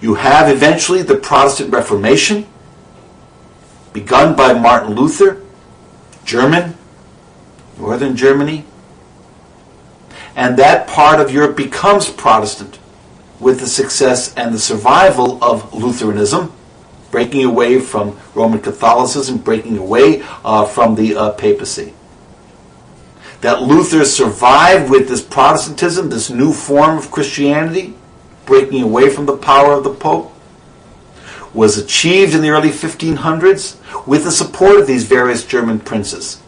You have eventually the Protestant Reformation, begun by Martin Luther, German, northern Germany, and that part of Europe becomes Protestant with the success and the survival of Lutheranism, breaking away from Roman Catholicism, breaking away from the papacy. That Luther survived with this Protestantism, this new form of Christianity, breaking away from the power of the Pope, was achieved in the early 1500s with the support of these various German princes,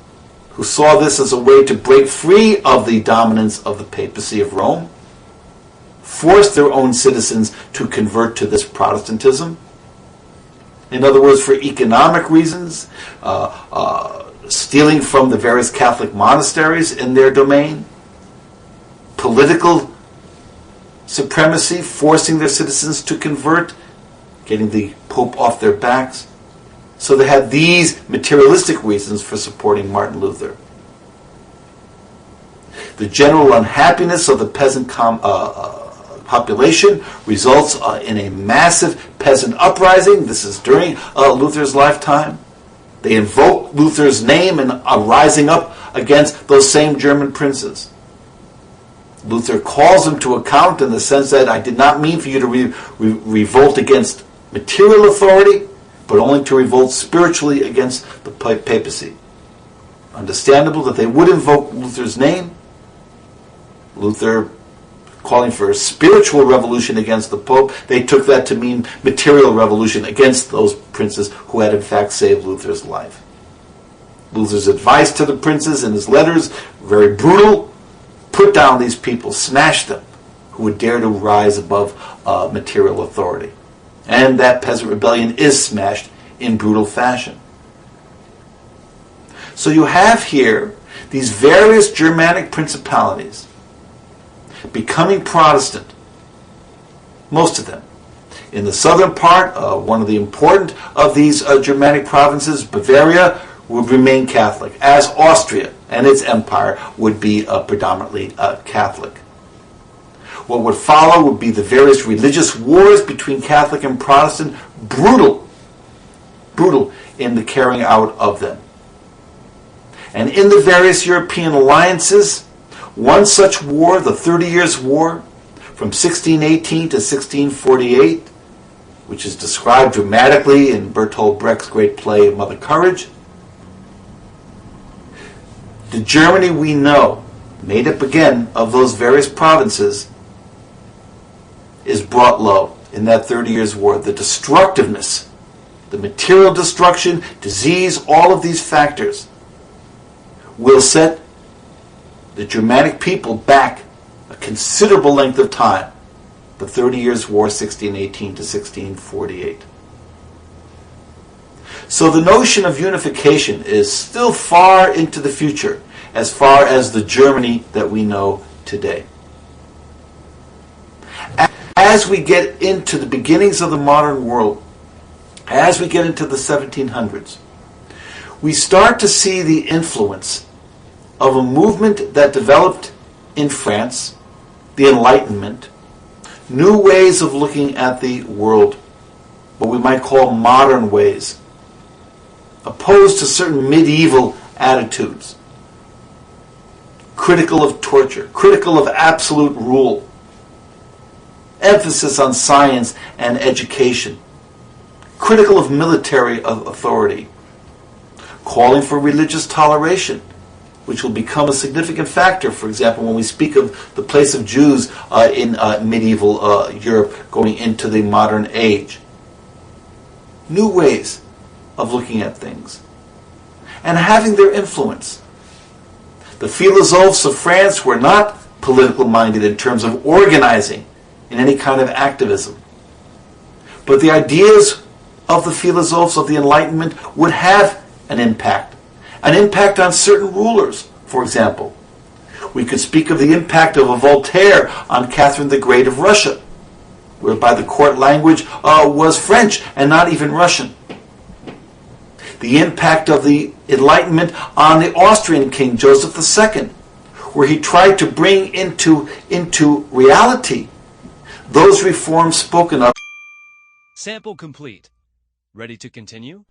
who saw this as a way to break free of the dominance of the papacy of Rome, force their own citizens to convert to this Protestantism. In other words, for economic reasons, stealing from the various Catholic monasteries in their domain, political supremacy, forcing their citizens to convert, getting the Pope off their backs. So they had these materialistic reasons for supporting Martin Luther. The general unhappiness of the peasant population results in a massive peasant uprising. This is during Luther's lifetime. They invoke Luther's name and are rising up against those same German princes. Luther calls them to account in the sense that I did not mean for you to revolt against material authority, but only to revolt spiritually against the papacy. Understandable that they would invoke Luther's name. Luther calling for a spiritual revolution against the Pope, they took that to mean material revolution against those princes who had in fact saved Luther's life. Luther's advice to the princes in his letters, very brutal: put down these people, smash them, who would dare to rise above material authority. And that peasant rebellion is smashed in brutal fashion. So you have here these various Germanic principalities becoming Protestant, most of them. In the southern part, one of the important of these Germanic provinces, Bavaria, would remain Catholic, as Austria and its empire would be predominantly Catholic. What would follow would be the various religious wars between Catholic and Protestant, brutal in the carrying out of them. And in the various European alliances, one such war, the 30 Years' War, from 1618 to 1648, which is described dramatically in Bertolt Brecht's great play Mother Courage. The Germany we know, made up again of those various provinces, is brought low in that 30 Years' War. The destructiveness, the material destruction, disease, all of these factors will set the Germanic people back a considerable length of time. The 30 Years' War, 1618 to 1648. So the notion of unification is still far into the future as far as the Germany that we know today. As we get into the beginnings of the modern world, as we get into the 1700s, we start to see the influence of a movement that developed in France, the Enlightenment, new ways of looking at the world, what we might call modern ways, opposed to certain medieval attitudes, critical of torture, critical of absolute rule, emphasis on science and education, critical of military authority, calling for religious toleration, which will become a significant factor, for example, when we speak of the place of Jews in medieval Europe going into the modern age. New ways of looking at things and having their influence. The philosophes of France were not political minded in terms of organizing in any kind of activism. But the ideas of the philosophes of the Enlightenment would have an impact on certain rulers, for example. We could speak of the impact of a Voltaire on Catherine the Great of Russia, whereby the court language was French and not even Russian. The impact of the Enlightenment on the Austrian king, Joseph II, where he tried to bring into reality those reforms spoken of Sample complete. Ready to continue?